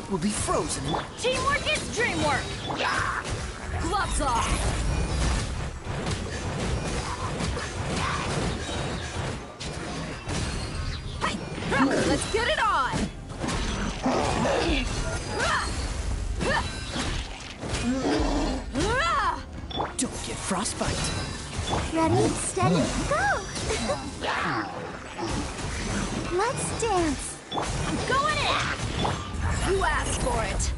will be frozen in... Teamwork is dreamwork! Gloves off! Let's get it on! Don't get frostbite. Ready, steady, go! Let's dance. I'm going in! You asked for it!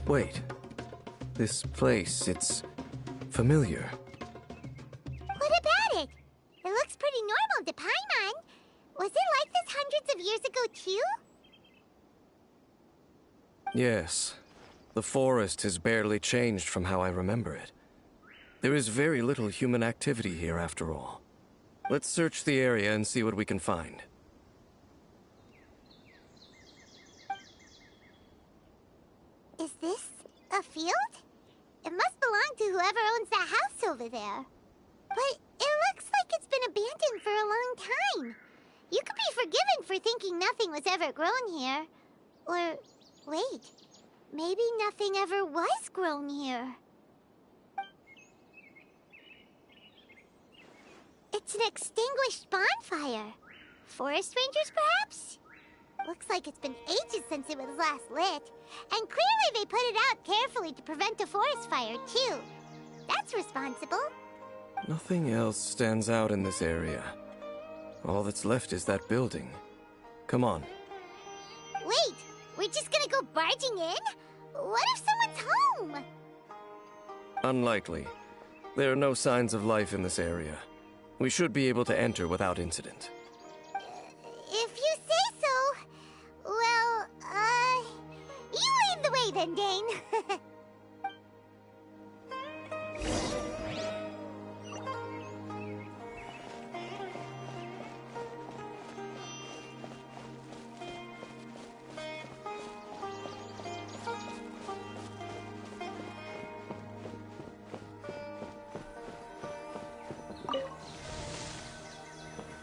Wait. This place, it's familiar. What about it? It looks pretty normal, Depine. Yes. The forest has barely changed from how I remember it. There is very little human activity here after all. Let's search the area and see what we can find. Is this a field? It must belong to whoever owns that house over there. But it looks like it's been abandoned for a long time. You could be forgiven for thinking nothing was ever grown here. Or, wait, maybe nothing ever was grown here. It's an extinguished bonfire. Forest rangers, perhaps? Looks like it's been ages since it was last lit. And clearly they put it out carefully to prevent a forest fire, too. That's responsible. Nothing else stands out in this area. All that's left is that building. Come on. Wait, we're just gonna go barging in? What if someone's home? Unlikely. There are no signs of life in this area. We should be able to enter without incident. If you say so. Well, you lead the way then, Dane.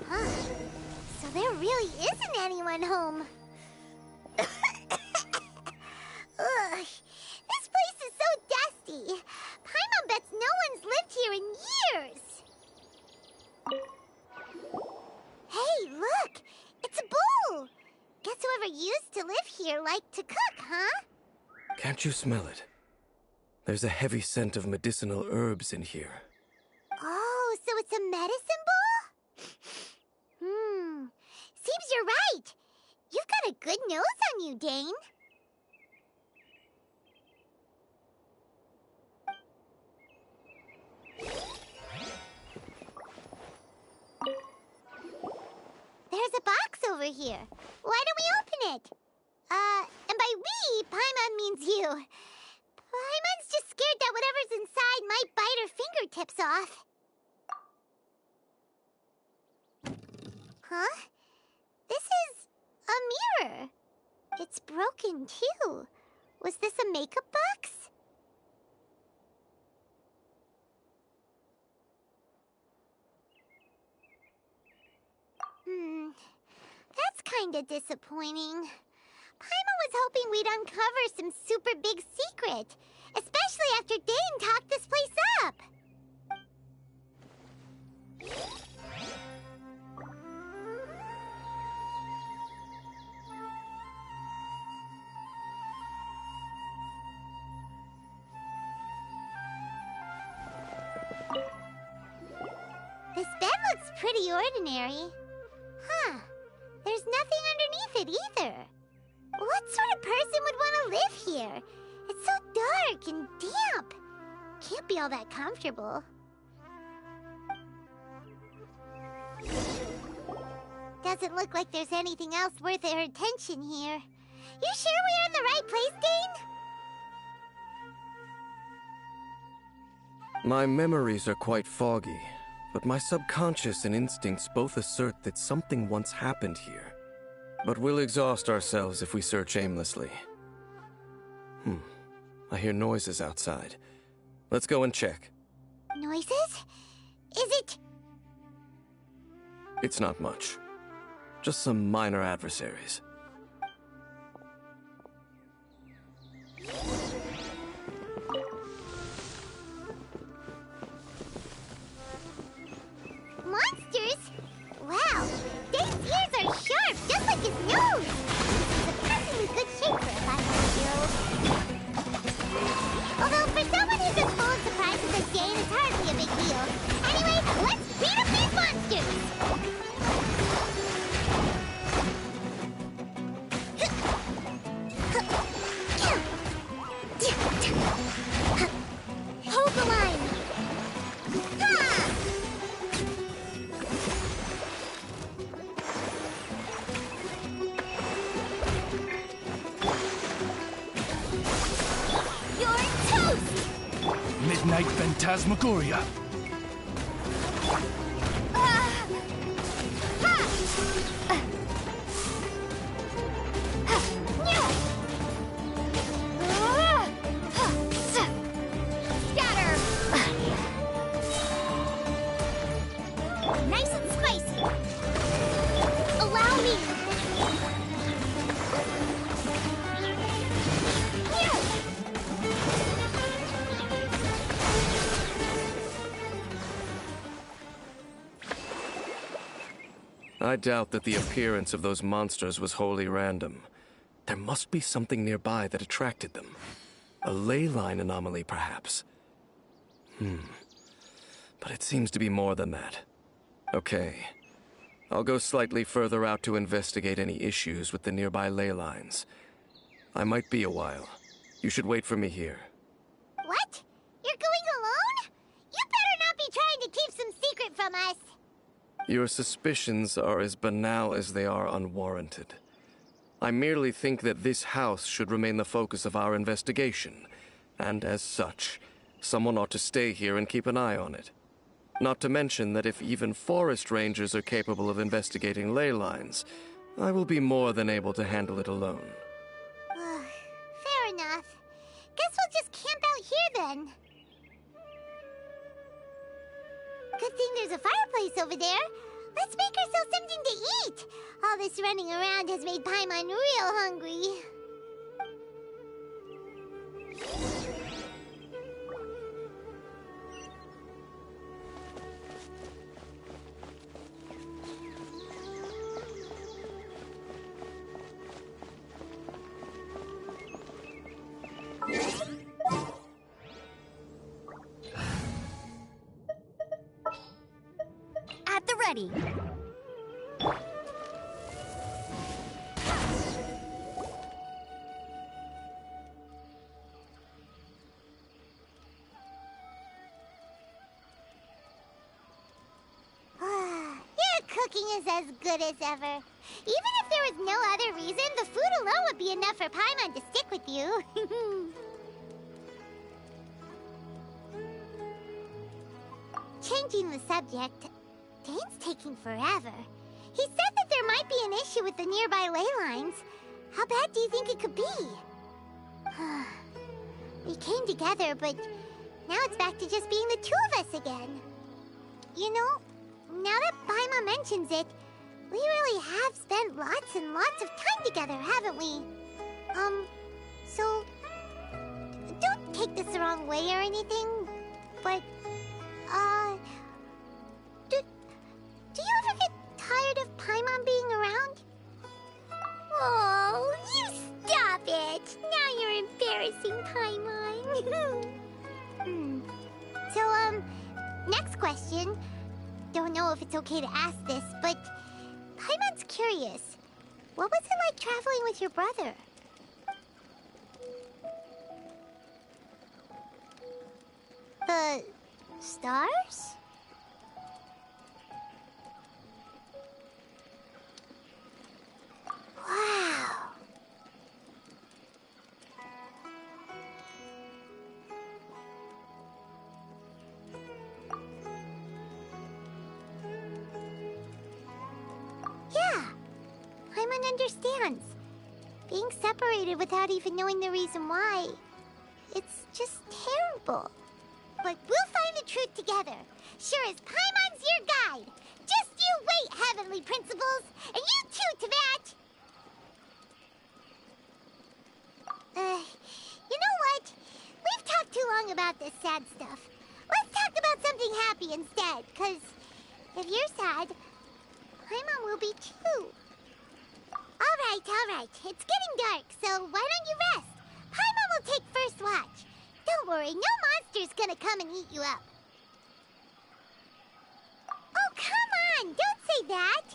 Huh. So there really isn't anyone home. Ugh, this place is so dusty. Paimon bets no one's lived here in years. Hey, look! It's a bull! Guess whoever used to live here liked to cook, huh? Can't you smell it? There's a heavy scent of medicinal herbs in here. Oh, so it's a medicine bull? Seems you're right. You've got a good nose on you, Dane. There's a box over here. Why don't we open it? And by we, Paimon means you. Paimon's just scared that whatever's inside might bite her fingertips off. Huh? This is a mirror. It's broken, too. Was this a makeup box? That's kinda disappointing. Paimon was hoping we'd uncover some super big secret, especially after Dane talked this place up. This bed looks pretty ordinary. Huh. There's nothing underneath it either. What sort of person would want to live here? It's so dark and damp. Can't be all that comfortable. Doesn't look like there's anything else worth our attention here. You sure we're in the right place, Dane? My memories are quite foggy, but my subconscious and instincts both assert that something once happened here. But we'll exhaust ourselves if we search aimlessly. I hear noises outside. Let's go and check. Noises? Is it... It's not much. Just some minor adversaries. Monsters? Wow, Dane's ears are sharp, just like his nose! Surprisingly good shape for a five-year-old. Although, for someone who's as full of surprises as Dane, it's hardly a big deal. Anyway, let's beat up these monsters! Ignite Phantasmagoria. Scatter! Nice and spicy. Allow me. I doubt that the appearance of those monsters was wholly random. There must be something nearby that attracted them. A ley line anomaly, perhaps. But it seems to be more than that. Okay. I'll go slightly further out to investigate any issues with the nearby ley lines. I might be a while. You should wait for me here. What? You're going alone? You better not be trying to keep some secret from us. Your suspicions are as banal as they are unwarranted. I merely think that this house should remain the focus of our investigation, and as such, someone ought to stay here and keep an eye on it. Not to mention that if even forest rangers are capable of investigating ley lines, I will be more than able to handle it alone. Fair enough. Guess we'll just camp out here then. Good thing there's a fireplace over there. Let's make ourselves something to eat. All this running around has made Paimon real hungry. At the ready. Your cooking is as good as ever. Even if there was no other reason, the food alone would be enough for Paimon to stick with you. Changing the subject, Dane's taking forever. He said that there might be an issue with the nearby ley lines. How bad do you think it could be? We came together, but now it's back to just being the two of us again. You know, now that Paimon mentions it, we really have spent lots and lots of time together, haven't we? So don't take this the wrong way or anything, but, do you ever get tired of Paimon being around? Oh, you stop it! Now you're embarrassing Paimon. So, next question. Don't know if it's okay to ask this, but Paimon's curious. What was it like traveling with your brother? The stars? Wow. Yeah, Paimon understands. Being separated without even knowing the reason why, it's just terrible. But we'll find the truth together. Sure as Paimon's your guide. Just you wait, Heavenly Principles, and you too, Teyvat. You know what? We've talked too long about this sad stuff. Let's talk about something happy instead, because if you're sad, Paimon will be too. All right. It's getting dark, so why don't you rest? Paimon will take first watch. Don't worry, no monster's gonna come and eat you up. Oh, come on! Don't say that!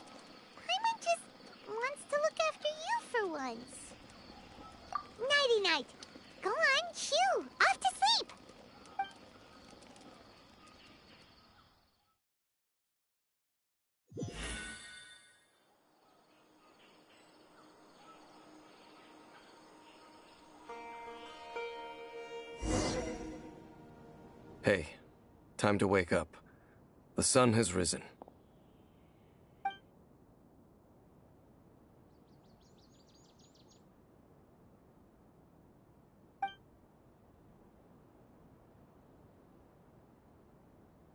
Paimon just wants to look after you for once. Nighty-night. Go on, shoo! Off to sleep! Hey, time to wake up. The sun has risen.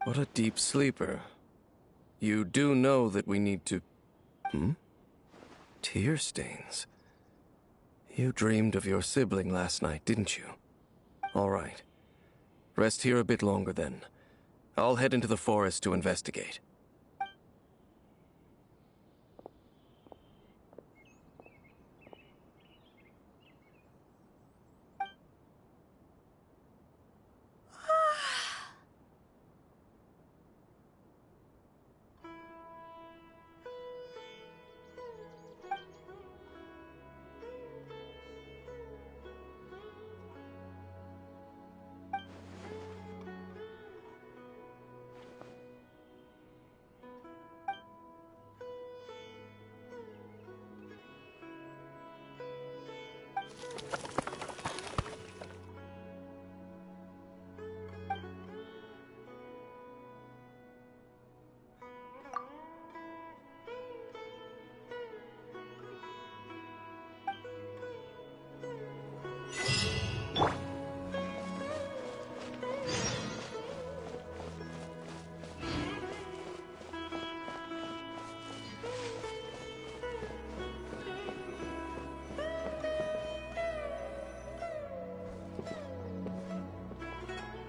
What a deep sleeper. You do know that we need to... Tear stains. You dreamed of your sibling last night, didn't you? All right. Rest here a bit longer then. I'll head into the forest to investigate.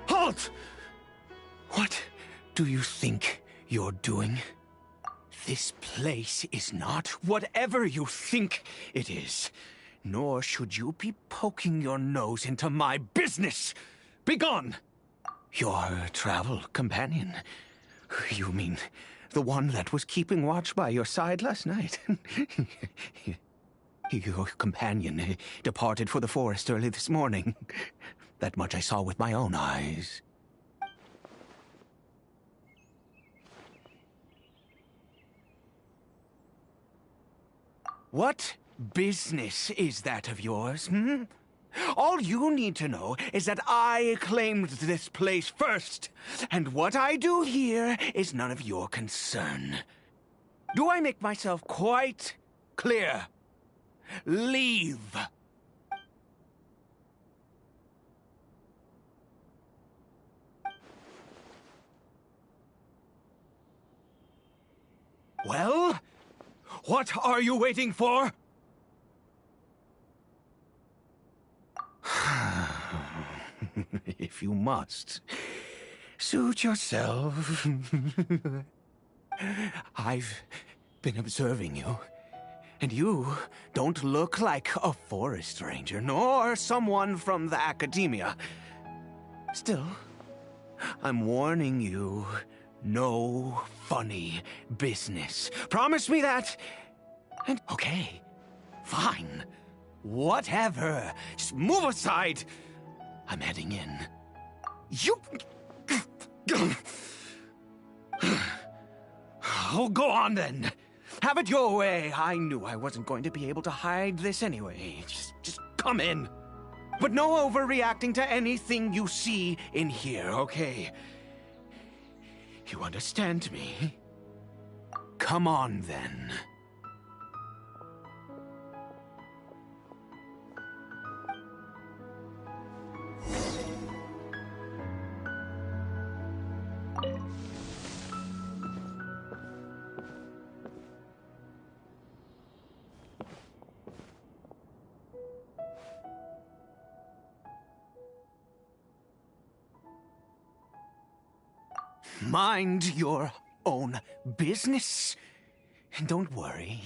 Halt! What do you think you're doing? This place is not whatever you think it is. Nor should you be poking your nose into my business. Begone! Your travel companion. You mean the one that was keeping watch by your side last night? Your companion departed for the forest early this morning. That much I saw with my own eyes. What business is that of yours, All you need to know is that I claimed this place first, and what I do here is none of your concern. Do I make myself quite clear? Leave! Well, what are you waiting for? If you must, suit yourself. I've been observing you, and you don't look like a forest ranger, nor someone from the academia. Still, I'm warning you. No funny business. Promise me that. And okay, fine. Whatever. Just move aside. I'm heading in. You... Oh, go on then. Have it your way. I knew I wasn't going to be able to hide this anyway. Just come in. But no overreacting to anything you see in here, okay? You understand me? Come on, then. Mind your own business. And don't worry,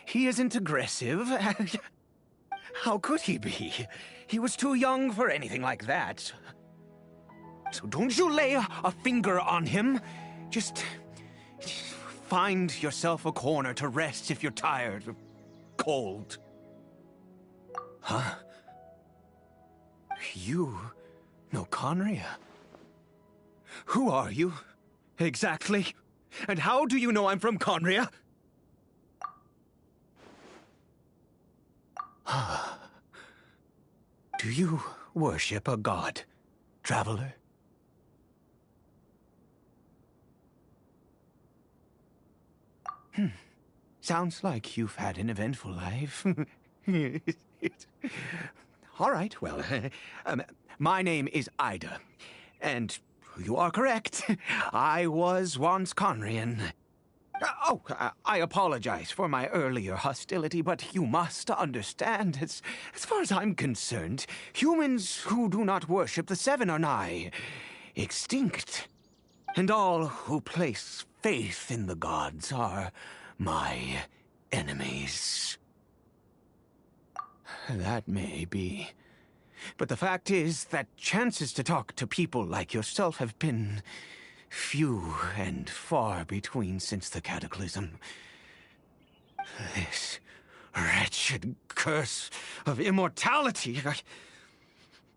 he isn't aggressive. How could he be? He was too young for anything like that. So don't you lay a finger on him. Just find yourself a corner to rest if you're tired or cold. Huh? You know Khaenri'ah? Who are you, exactly? And how do you know I'm from Khaenri'ah? Do you worship a god, traveler? Sounds like you've had an eventful life. All right, well, my name is Ida, and you are correct. I was once Conrian. I apologize for my earlier hostility, but you must understand, as far as I'm concerned, humans who do not worship the Seven are nigh extinct. And all who place faith in the gods are my enemies. That may be. But the fact is that chances to talk to people like yourself have been few and far between since the Cataclysm. This wretched curse of immortality.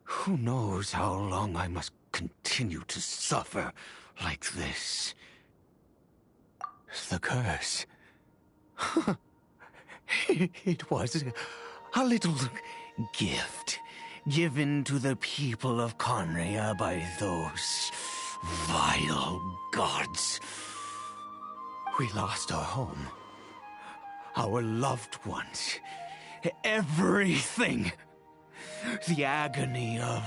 Who knows how long I must continue to suffer like this? The curse. It was a little gift given to the people of Conria by those vile gods. We lost our home, our loved ones, everything. The agony of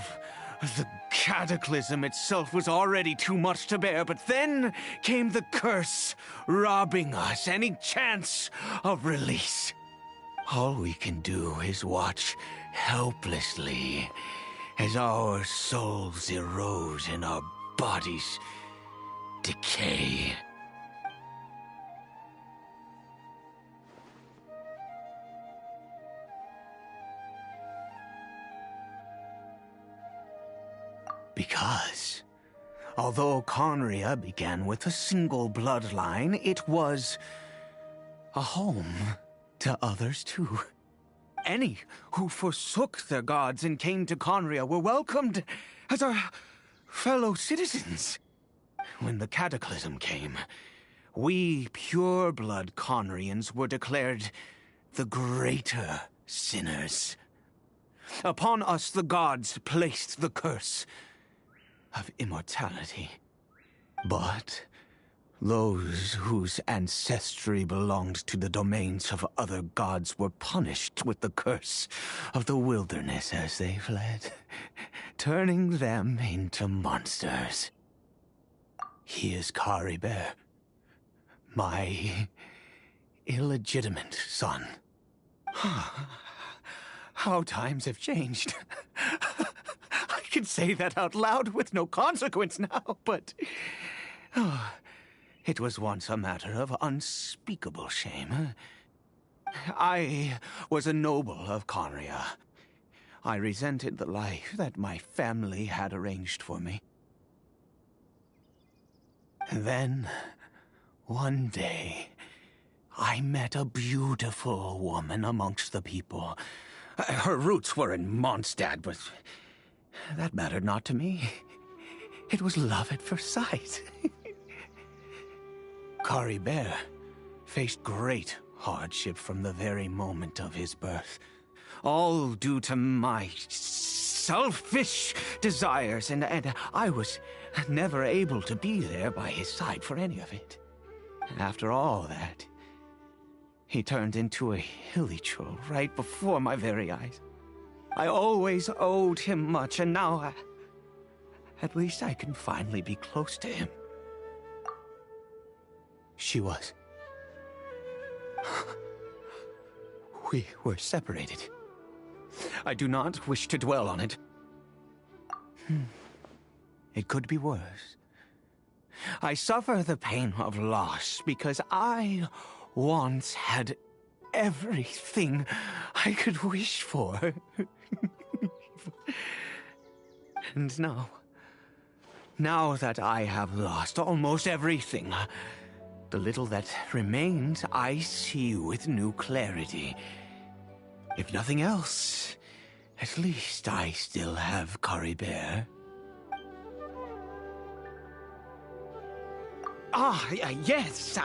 the Cataclysm itself was already too much to bear, but then came the curse, robbing us any chance of release. All we can do is watch helplessly as our souls erode and our bodies decay. Because, although Conria began with a single bloodline, it was a home to others too. Any who forsook their gods and came to Conria were welcomed as our fellow citizens. When the Cataclysm came, we pure-blood Conrians were declared the greater sinners. Upon us the gods placed the curse of immortality. But those whose ancestry belonged to the domains of other gods were punished with the curse of the wilderness as they fled, turning them into monsters. He is Caribert, my illegitimate son. How times have changed. I can say that out loud with no consequence now, but it was once a matter of unspeakable shame. I was a noble of Conria. I resented the life that my family had arranged for me. And then, one day, I met a beautiful woman amongst the people. Her roots were in Mondstadt, but that mattered not to me. It was love at first sight. Caribert faced great hardship from the very moment of his birth. All due to my selfish desires, and I was never able to be there by his side for any of it. After all that, he turned into a hilichurl right before my very eyes. I always owed him much, and now at least I can finally be close to him. She was. We were separated. I do not wish to dwell on it. It could be worse. I suffer the pain of loss because I once had everything I could wish for. And now that I have lost almost everything, the little that remains I see with new clarity. If nothing else, at least I still have Caribert. Yes,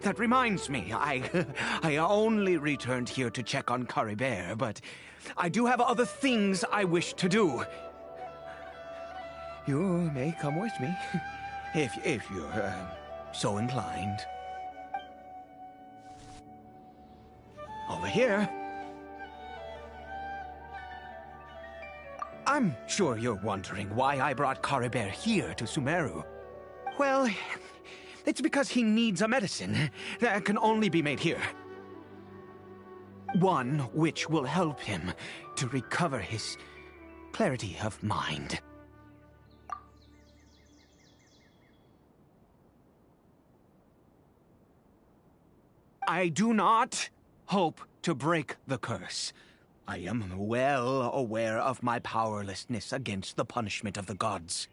that reminds me. I only returned here to check on Caribert, but I do have other things I wish to do. You may come with me, if you're so inclined. Over here. I'm sure you're wondering why I brought Caribert here to Sumeru. Well, it's because he needs a medicine that can only be made here. One which will help him to recover his clarity of mind. I do not hope to break the curse. I am well aware of my powerlessness against the punishment of the gods.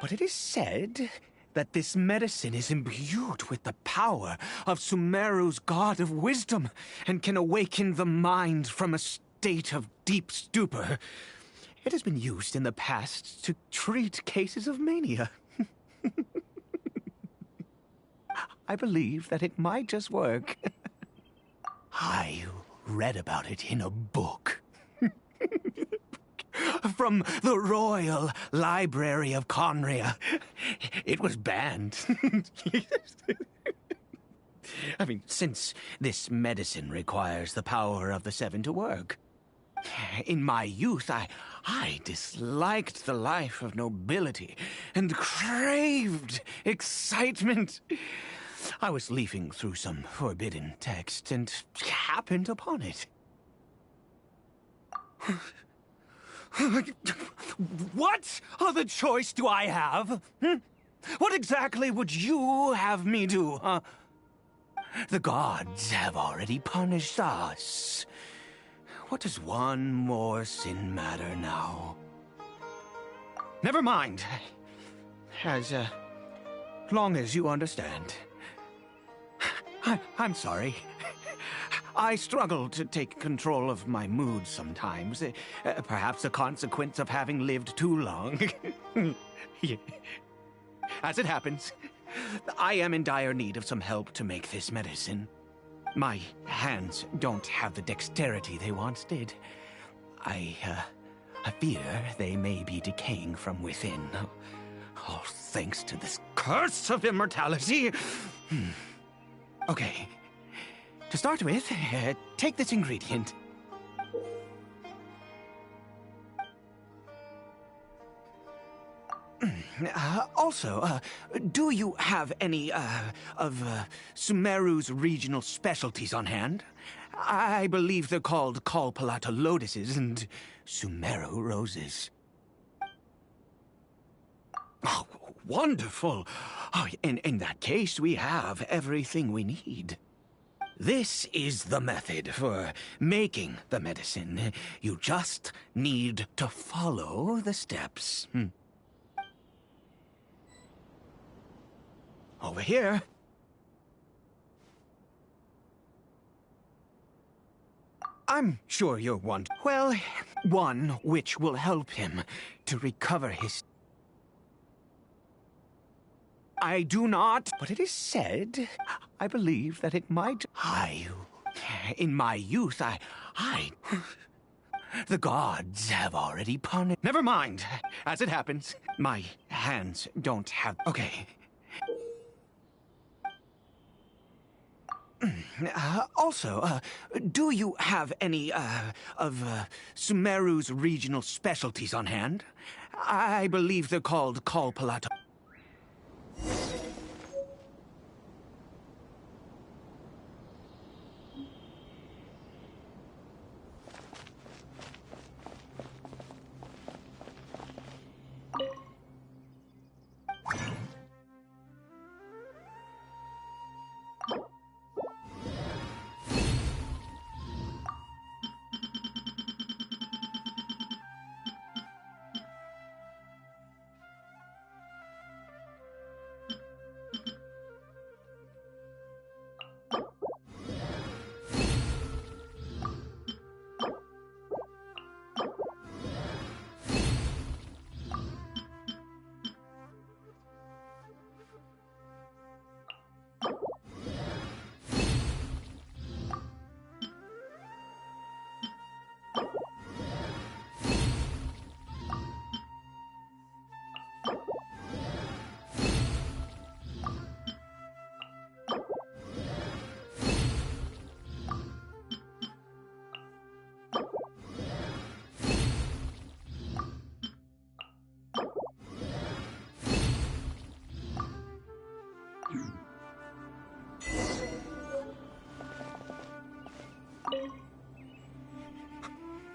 But it is said that this medicine is imbued with the power of Sumeru's god of wisdom and can awaken the mind from a state of deep stupor. It has been used in the past to treat cases of mania. I believe that it might just work. I read about it in a book. From the Royal Library of Conria. It was banned. I mean, since this medicine requires the power of the Seven to work. In my youth, I disliked the life of nobility and craved excitement. I was leafing through some forbidden text and happened upon it. What other choice do I have? What exactly would you have me do, huh? The gods have already punished us. What does one more sin matter now? Never mind. As long as you understand. I'm sorry. I struggle to take control of my mood sometimes. Perhaps a consequence of having lived too long. As it happens, I am in dire need of some help to make this medicine. My hands don't have the dexterity they once did. I fear they may be decaying from within. All thanks to this curse of immortality. Okay. To start with, take this ingredient. Also, do you have any, of Sumeru's regional specialties on hand? I believe they're called Kalpalata lotuses and Sumeru roses. Oh, wonderful! Oh, in that case, we have everything we need. This is the method for making the medicine. You just need to follow the steps. Over here. I'm sure you're wondering. Well, one which will help him to recover his... I do not, but it is said, I believe that it might... In my youth, the gods have already punished... Never mind. As it happens, my hands don't have... Okay. Also, do you have any, of Sumeru's regional specialties on hand? I believe they're called Kalpalata.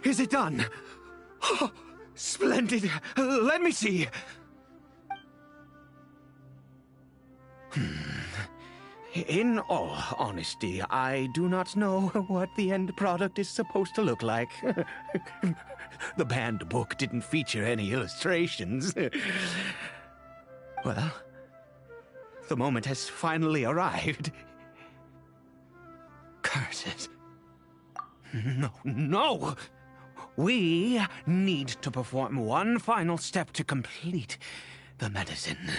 Is it done? Oh, splendid. Let me see. In all honesty, I do not know what the end product is supposed to look like. The banned book didn't feature any illustrations. Well, the moment has finally arrived. Curses. No! We need to perform one final step to complete the medicine.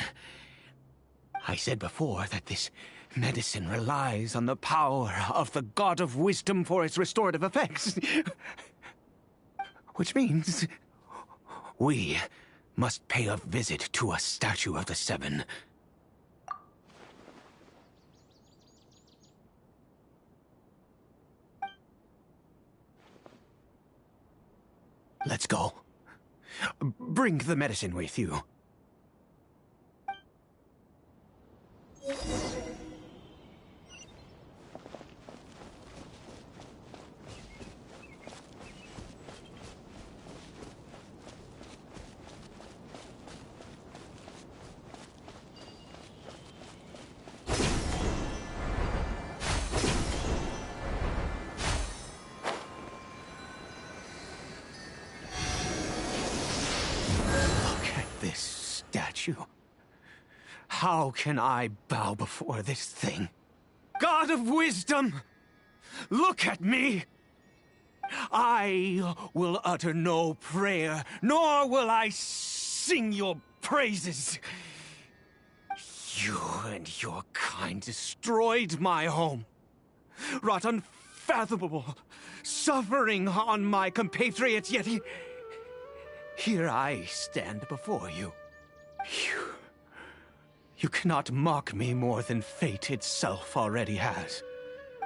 I said before that this medicine relies on the power of the God of Wisdom for its restorative effects. Which means we must pay a visit to a statue of the Seven. Let's go. Bring the medicine with you. This statue. How can I bow before this thing? God of Wisdom! Look at me! I will utter no prayer, nor will I sing your praises. You and your kind destroyed my home, wrought unfathomable suffering on my compatriots, yet here I stand before you. You cannot mock me more than fate itself already has.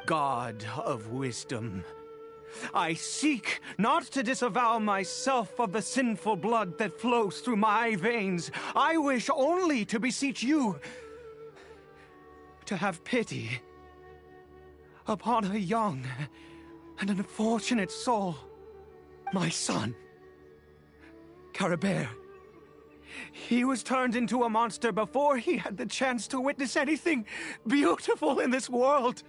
God of Wisdom, I seek not to disavow myself of the sinful blood that flows through my veins. I wish only to beseech you to have pity upon a young and unfortunate soul, my son. Caribert. He was turned into a monster before he had the chance to witness anything beautiful in this world.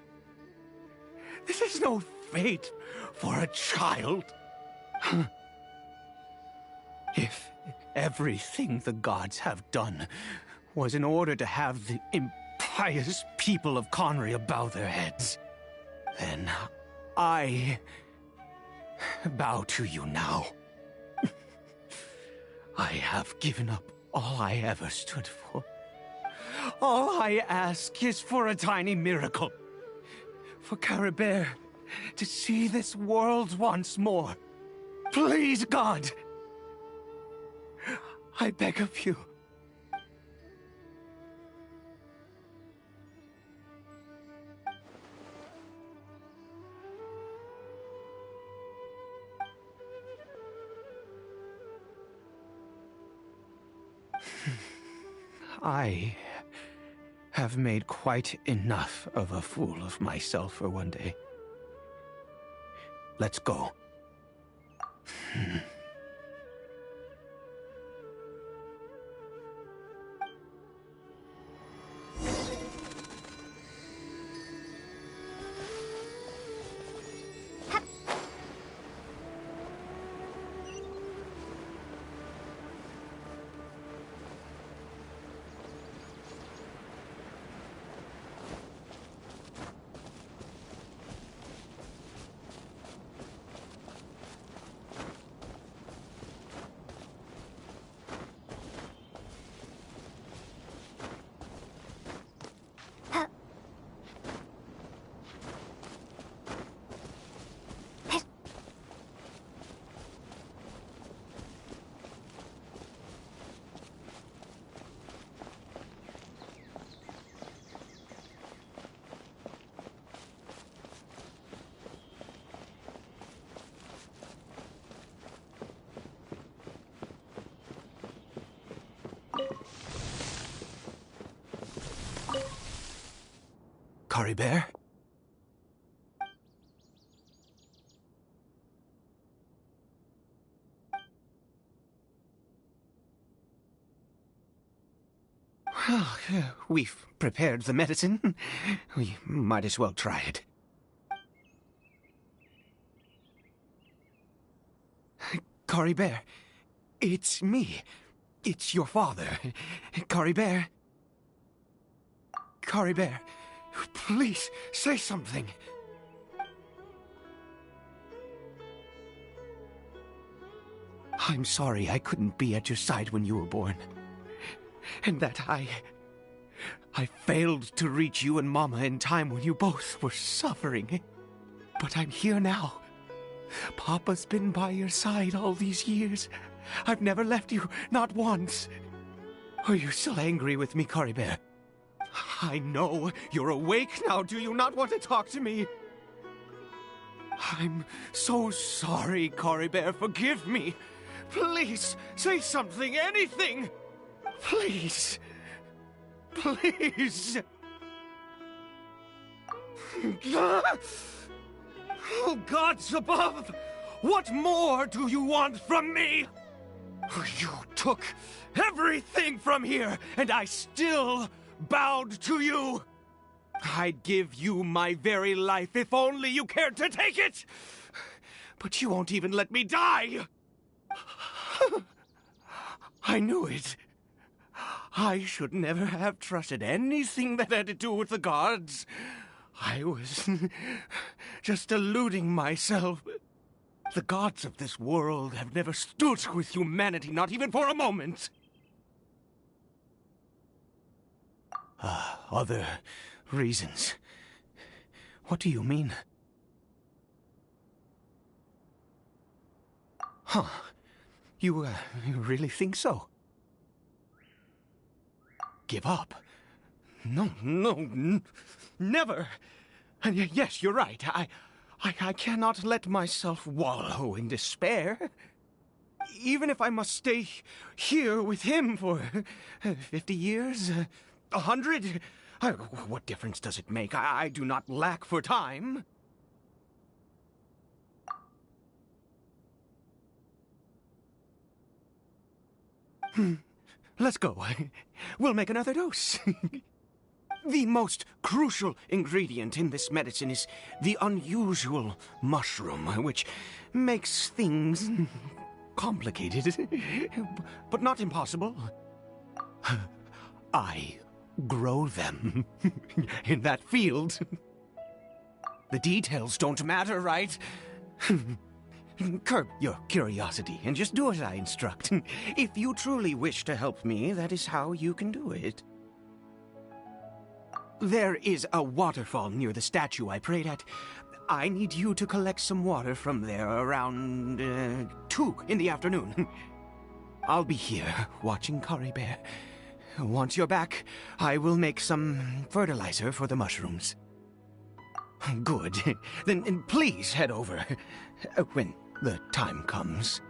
This is no fate for a child. If everything the gods have done was in order to have the impious people of Conria bow their heads, then I bow to you now. I have given up all I ever stood for. All I ask is for a tiny miracle. For Caribert to see this world once more. Please, God! I beg of you. I have made quite enough of a fool of myself for one day. Let's go. Caribert? We've prepared the medicine. We might as well try it. Cory Bear, it's me. It's your father. Cory Bear. Cory Bear, please say something. I'm sorry I couldn't be at your side when you were born. And that I failed to reach you and Mama in time when you both were suffering. But I'm here now. Papa's been by your side all these years. I've never left you, not once. Are you still angry with me, Cory Bear? I know you're awake now. Do you not want to talk to me? I'm so sorry, Cory Bear. Forgive me. Please, say something, anything. Please. Please. Oh, gods above! What more do you want from me? You took everything from here, and I still bowed to you. I'd give you my very life if only you cared to take it. But you won't even let me die. I knew it. I should never have trusted anything that had to do with the gods. I was just deluding myself. The gods of this world have never stood with humanity, not even for a moment. Other reasons. What do you mean? Huh. You really think so? Give up? No, never. And yes, you're right. I cannot let myself wallow in despair. Even if I must stay here with him for 50 years, 100, what difference does it make? I do not lack for time. Let's go. We'll make another dose. The most crucial ingredient in this medicine is the unusual mushroom, which makes things complicated, but not impossible. I grow them in that field. The details don't matter, right? Curb your curiosity and just do as I instruct. If you truly wish to help me, that is how you can do it. There is a waterfall near the statue I prayed at. I need you to collect some water from there around 2 in the afternoon. I'll be here watching Cory Bear. Once you're back, I will make some fertilizer for the mushrooms. Good. Then please head over when the time comes.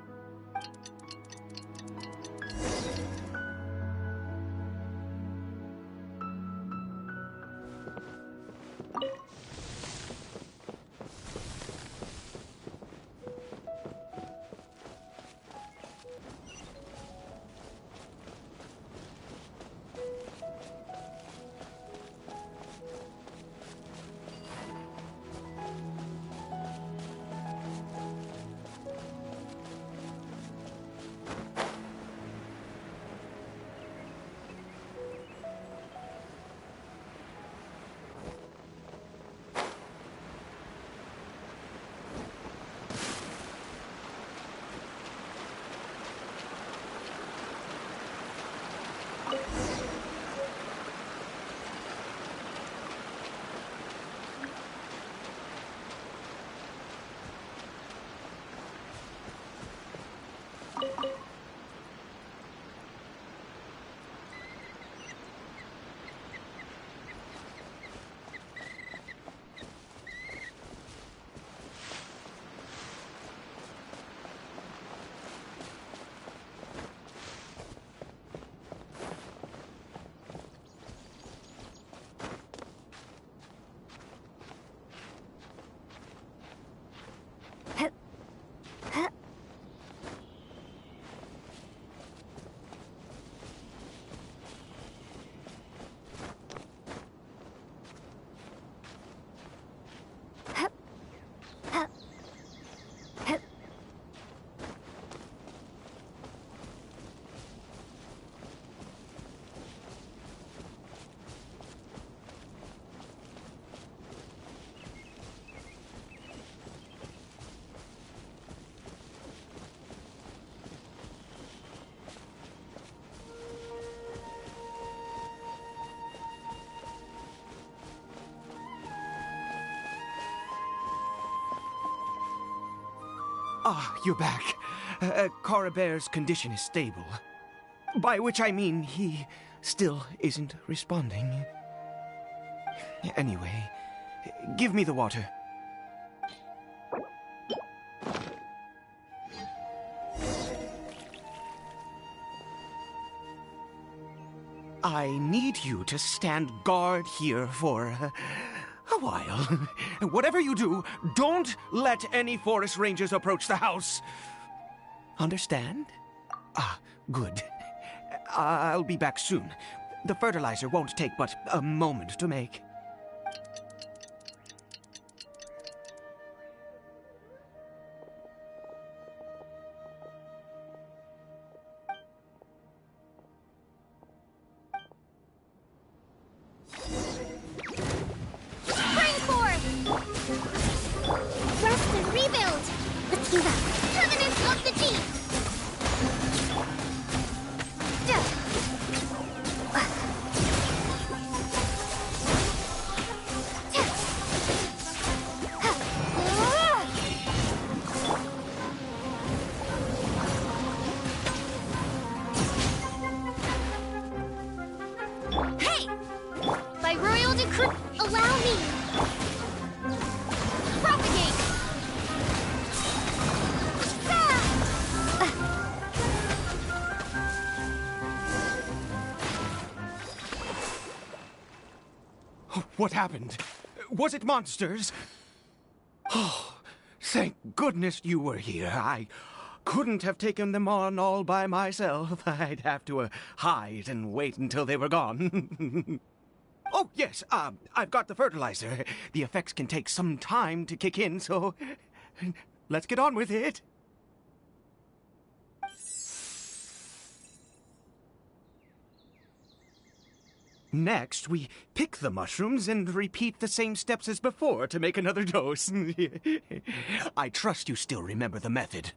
Ah, you're back. Coribere's condition is stable. By which I mean he still isn't responding. Anyway, give me the water. I need you to stand guard here for a while. Whatever you do, don't let any forest rangers approach the house. Understand? Ah, good. I'll be back soon. The fertilizer won't take but a moment to make. Spring forth! Rest and rebuild! Let's do that. Covenant of the Deep! Hey! By royal decree, allow me! Propagate! What happened? Was it monsters? Oh, thank goodness you were here. I couldn't have taken them on all by myself. I'd have to hide and wait until they were gone. Oh, yes, I've got the fertilizer. The effects can take some time to kick in, so let's get on with it. Next, we pick the mushrooms and repeat the same steps as before to make another dose. I trust you still remember the method.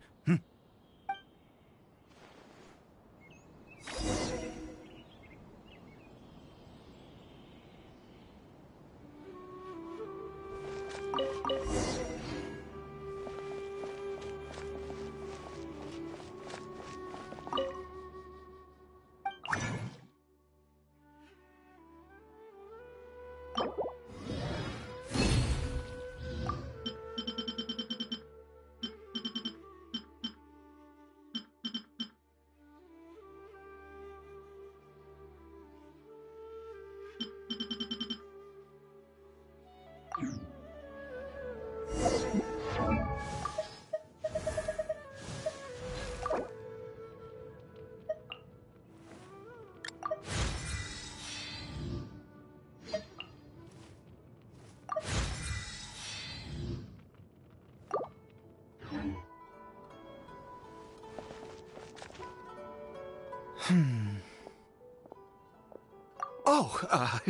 Oh,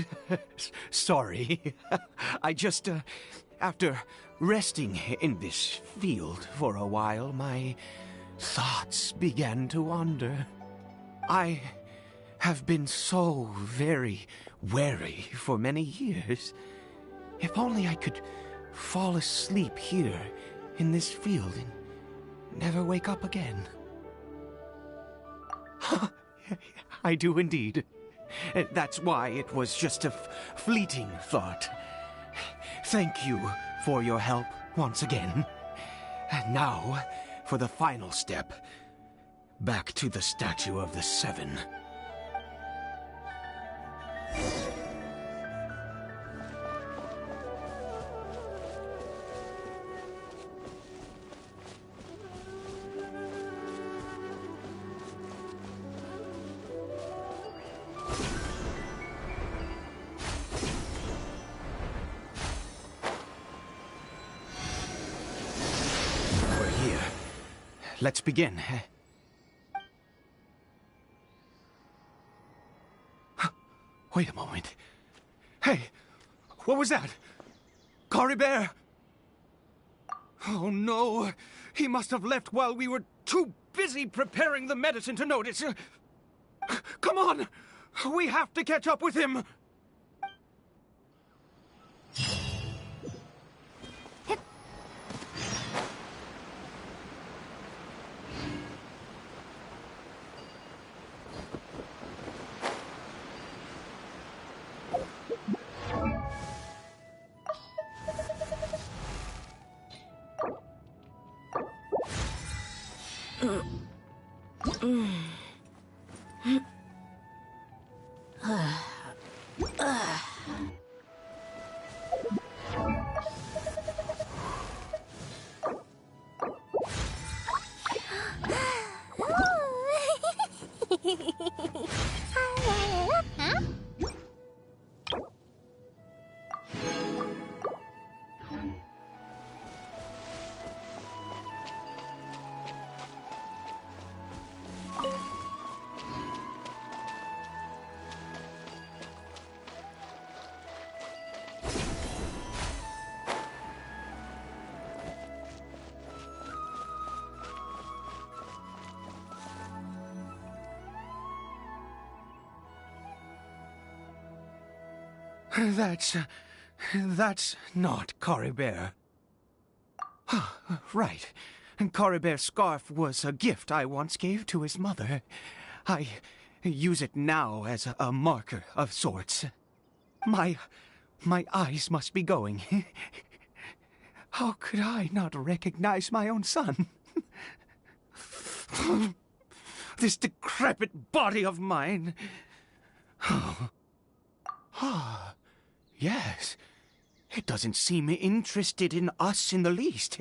sorry. I just, after resting in this field for a while, my thoughts began to wander. I have been so very wary for many years. If only I could fall asleep here in this field and never wake up again. I do indeed. That's why it was just a fleeting thought. Thank you for your help once again. And now, for the final step. Back to the Statue of the Seven. Let's begin. Wait a moment. Hey, what was that? Coribere! Oh no, he must have left while we were too busy preparing the medicine to notice. Come on, we have to catch up with him. Huh? That's not Coribert. Right. Coribert's scarf was a gift I once gave to his mother. I use it now as a marker of sorts. My eyes must be going. How could I not recognize my own son? This decrepit body of mine. Yes. It doesn't seem interested in us in the least.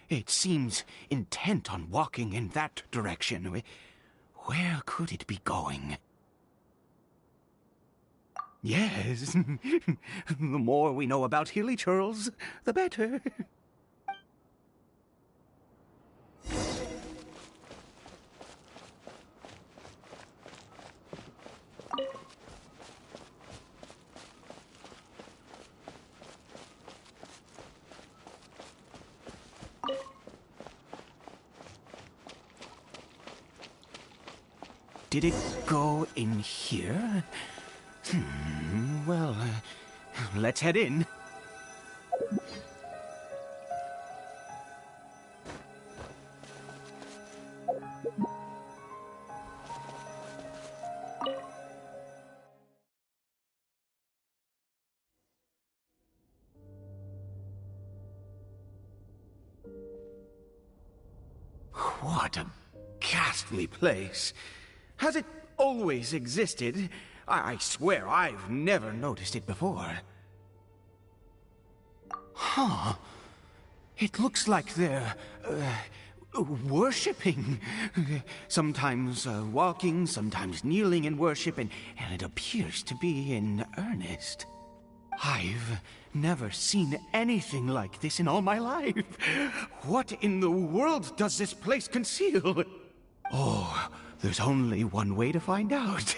It seems intent on walking in that direction. Where could it be going? Yes. The more we know about Hilly Churls, the better. Did it go in here? Well, let's head in. What a ghastly place. Has it always existed? I swear I've never noticed it before. Huh. It looks like they're, worshipping. Sometimes walking, sometimes kneeling in worship, and it appears to be in earnest. I've never seen anything like this in all my life. What in the world does this place conceal? Oh, there's only one way to find out.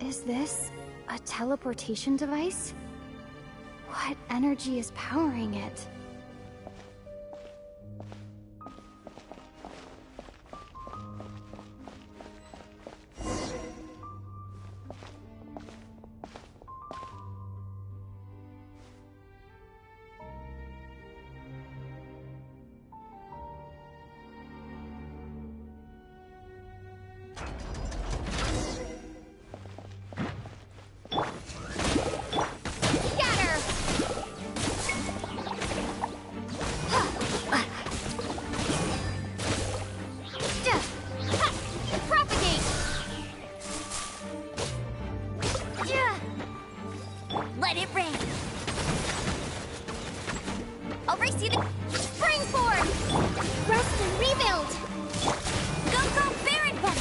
Is this a teleportation device? What energy is powering it? Let it rain. I'll race you to springboard. Rest and rebuild. Go, go, Baron Bun.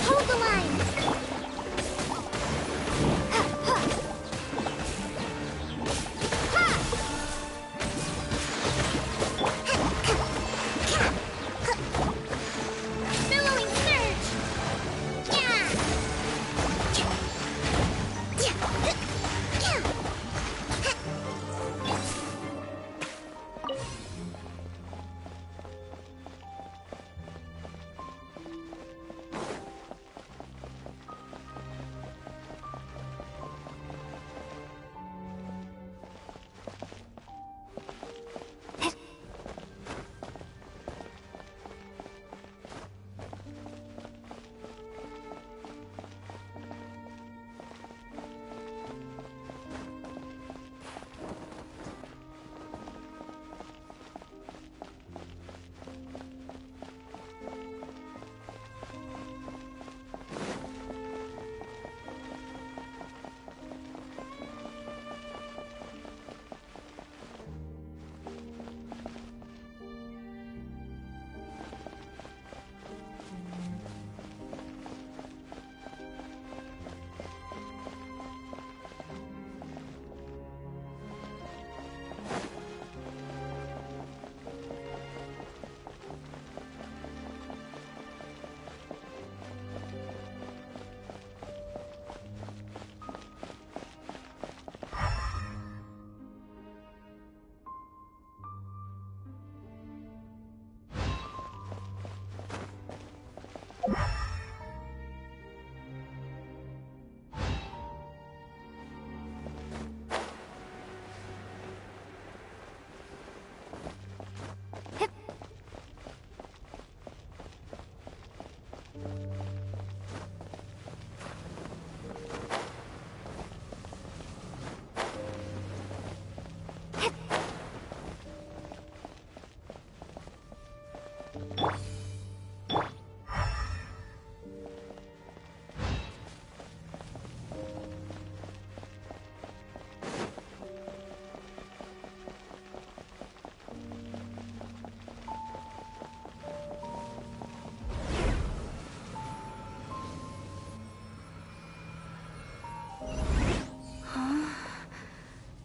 Hold the line! Billowing surge!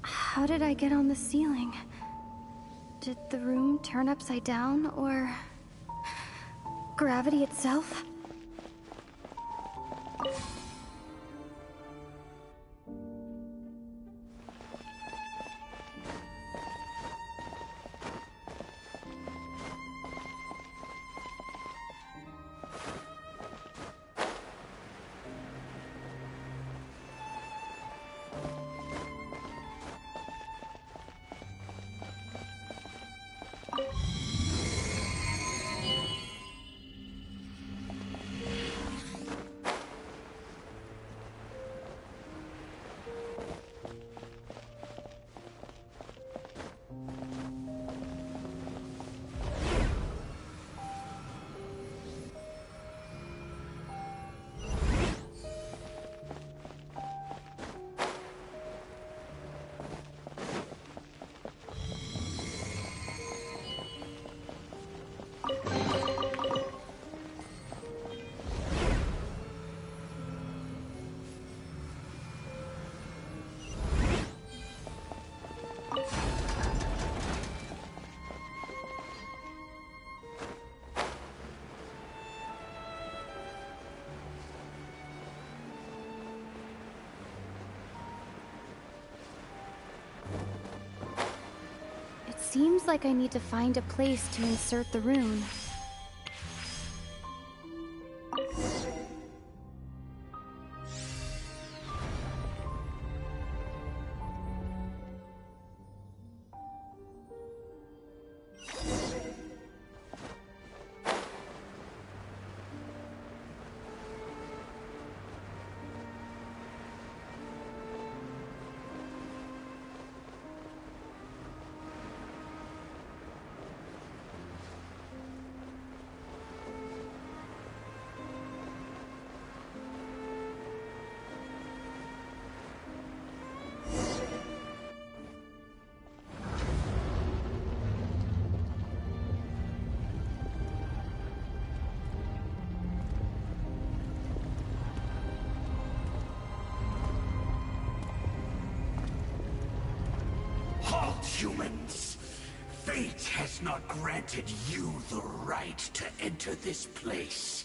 How did I get on the ceiling? Did the room turn upside down, or Gravity itself? Seems like I need to find a place to insert the rune. Humans, fate has not granted you the right to enter this place.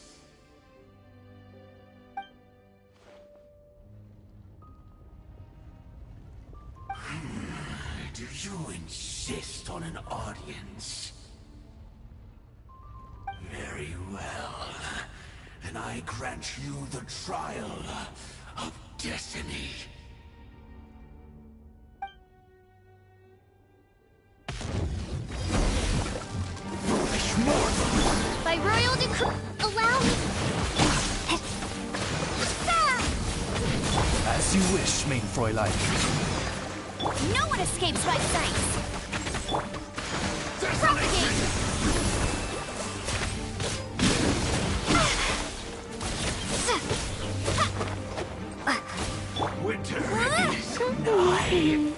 Do you insist on an audience? Very well. Then I grant you the trial of destiny. By royal decree, allow me. As you wish, main Fräulein. No one escapes my sights. Propagate. Winter is nigh.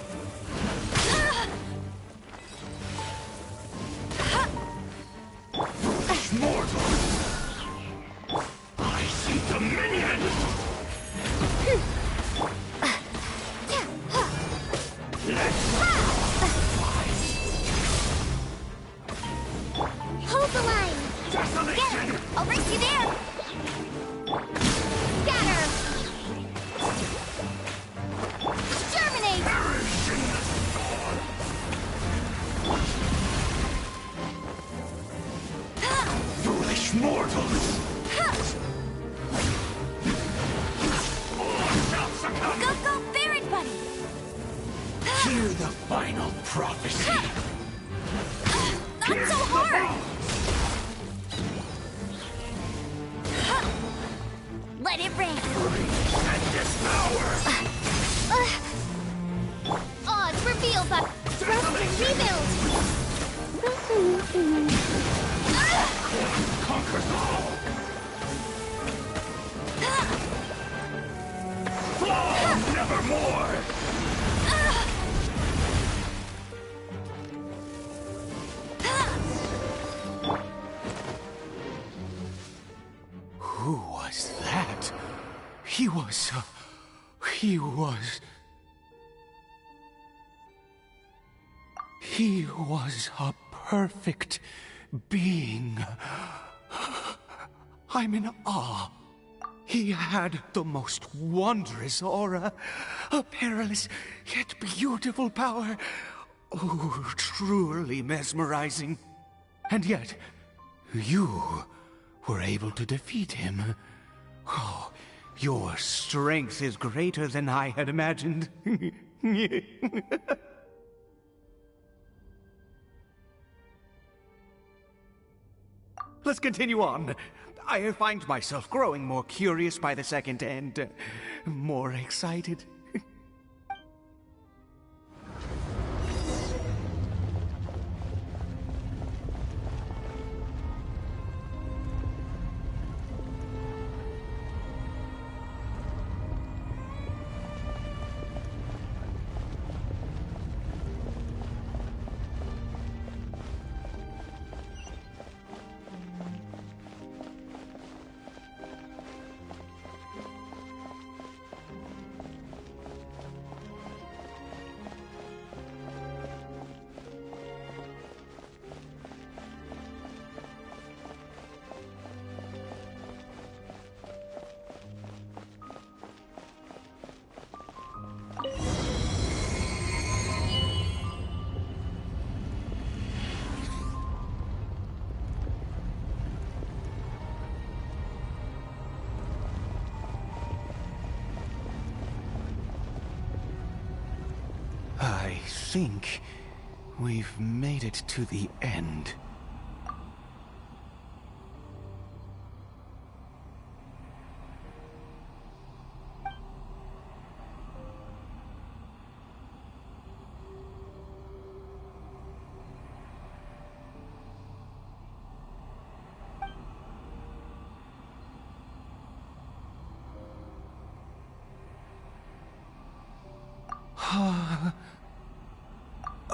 I see dominion! Hold the line. Desolation! Get! I'll race you there. Scatter. Germinate. Perish in the storm! Foolish mortals! All shall succumb! Go, Baron Buddy. Hear the final prophecy! Not so hard. Let it rain. And devour! Odds revealed by rebuild. Conquers all! Fall nevermore! Who was that? He was... He was a perfect being. I'm in awe. He had the most wondrous aura, a perilous yet beautiful power. Oh, truly mesmerizing. And yet, you were able to defeat him. Oh, your strength is greater than I had imagined. Let's continue on. I find myself growing more curious by the second and more excited. I think we've made it to the end.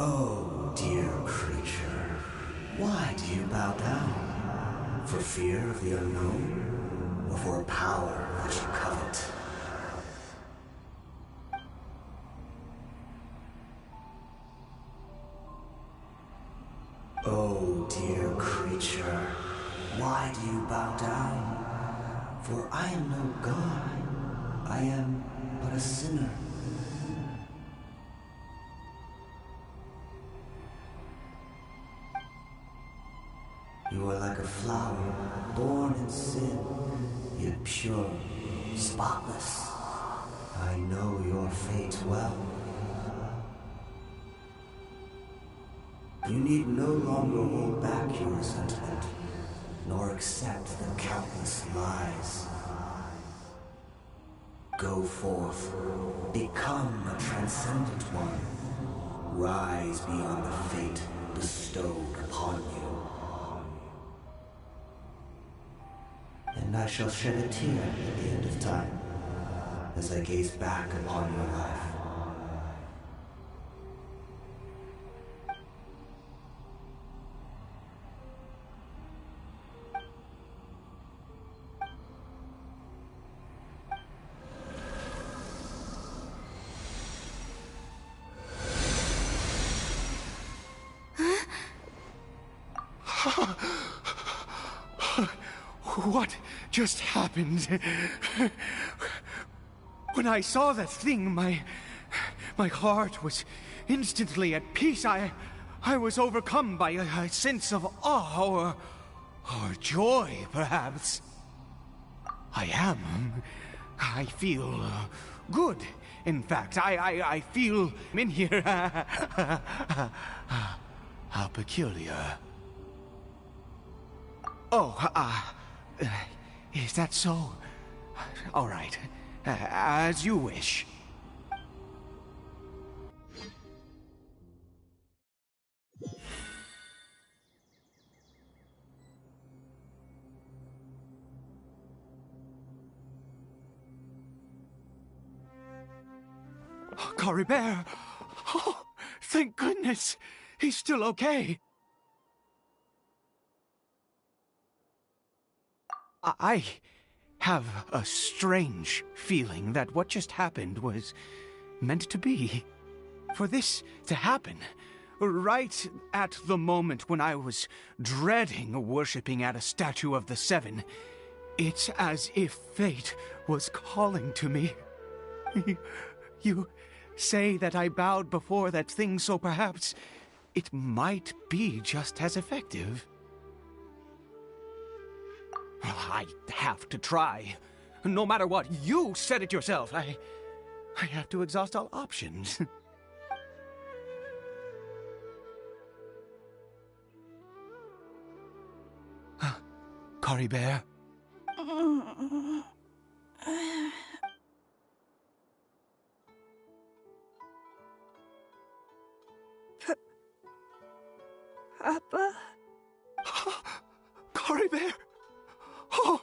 Oh, dear creature, why do you bow down? For fear of the unknown? Or for a power that you covet? Oh, dear creature, why do you bow down? For I am no god. I am but a sinner. You are like a flower, born in sin, yet pure, spotless. I know your fate well. You need no longer hold back your resentment, nor accept the countless lies. Go forth, become a transcendent one. Rise beyond the fate bestowed upon you. And I shall shed a tear at the end of time, as I gaze back upon your life. What just happened? When I saw that thing, my heart was instantly at peace. I was overcome by a sense of awe or joy, perhaps. I feel good. In fact, I feel in here how peculiar. Oh, is that so? All right. As you wish. Caribert! Oh, thank goodness! He's still okay. I have a strange feeling that what just happened was meant to be. For this to happen, right at the moment when I was dreading worshipping at a statue of the Seven, It's as if fate was calling to me. You say that I bowed before that thing, so perhaps it might be just as effective. Well, I have to try. No matter what, you said it yourself. I have to exhaust all options. Kari Bear? Papa? Kari Bear? Oh,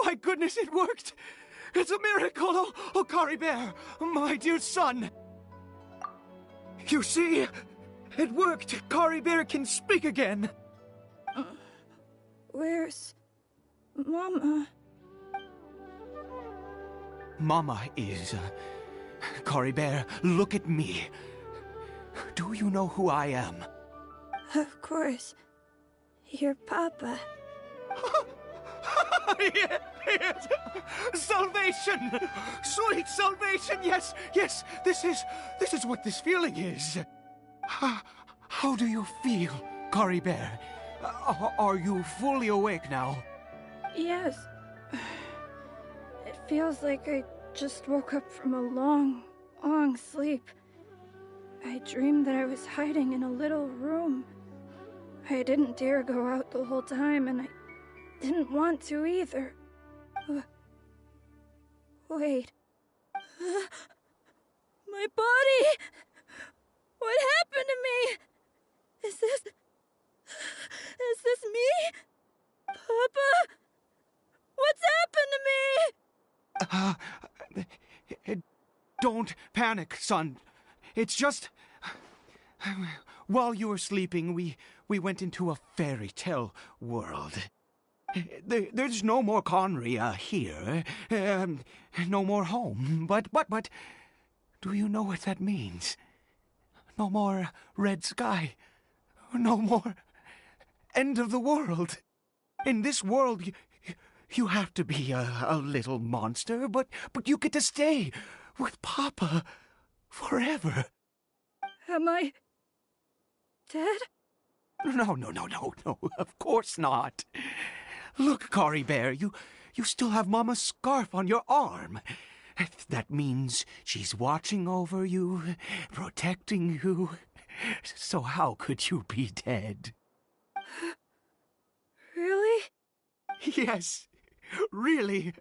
my goodness, it worked! It's a miracle! Oh, Kari Bear, my dear son! You see, it worked! Kari Bear can speak again! Where's Mama? Mama is... Kari Bear, look at me. Do you know who I am? Of course. Your Papa. Yes! Salvation! Sweet salvation! Yes, yes! This is what this feeling is. How do you feel, Kari Bear? Are you fully awake now? Yes. It feels like I just woke up from a long, long sleep. I dreamed that I was hiding in a little room. I didn't dare go out the whole time, and I didn't want to either. Wait. My body! What happened to me? Is this me? Papa? What's happened to me? Don't panic, son. It's just... While you were sleeping, we went into a fairy tale world. There's no more Conria here. No more home. But, do you know what that means? No more red sky. No more end of the world. In this world, you have to be a little monster, but you get to stay with Papa forever. Am I dead? No, of course not. Look, Kari Bear, you still have Mama's scarf on your arm. That means she's watching over you, protecting you. So how could you be dead? Really? Yes, really.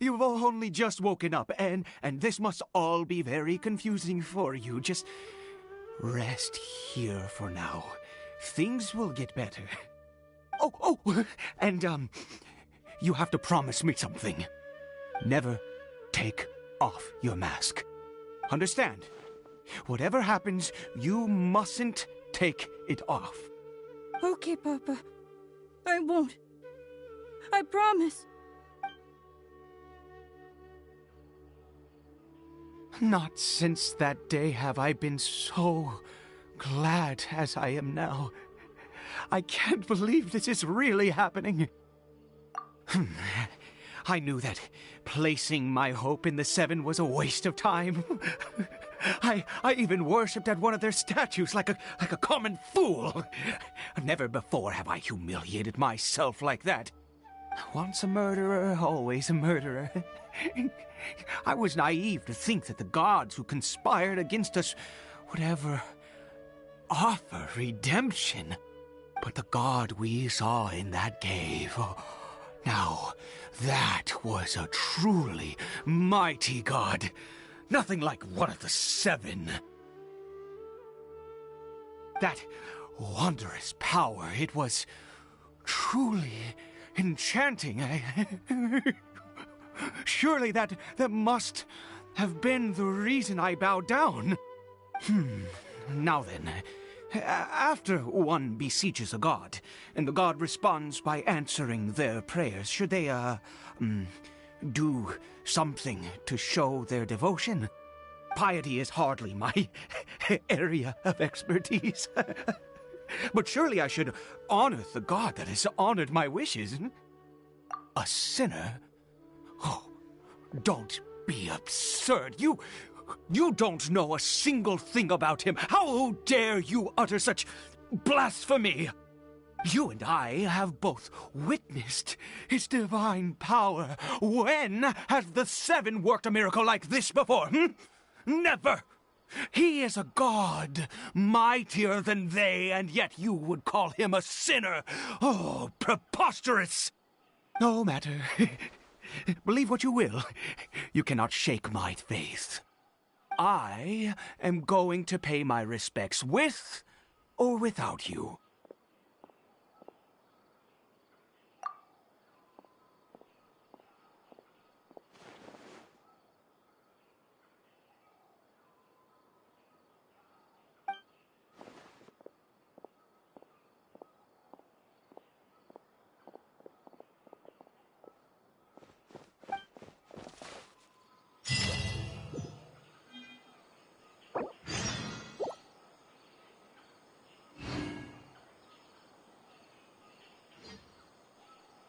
You've only just woken up, and this must all be very confusing for you. Just rest here for now. Things will get better. Oh, and, you have to promise me something. Never take off your mask. Understand? Whatever happens, you mustn't take it off. Okay, Papa. I won't. I promise. Not since that day have I been so glad as I am now. I can't believe this is really happening. I knew that placing my hope in the Seven was a waste of time. I even worshipped at one of their statues like a common fool. Never before have I humiliated myself like that. Once a murderer, always a murderer. I was naive to think that the gods who conspired against us would ever offer redemption. But the god we saw in that cave, now that was a truly mighty god. Nothing like one of the Seven. That wondrous power, it was truly enchanting. Surely that must have been the reason I bowed down. Now then, after one beseeches a god, and the god responds by answering their prayers, should they, do something to show their devotion? Piety is hardly my area of expertise. But surely I should honor the god that has honored my wishes. A sinner? Oh, don't be absurd. You don't know a single thing about him. How dare you utter such blasphemy? You and I have both witnessed his divine power. When has the Seven worked a miracle like this before? Never! He is a god, mightier than they, and yet you would call him a sinner. Oh, preposterous! No matter. Believe what you will. You cannot shake my faith. I am going to pay my respects with or without you.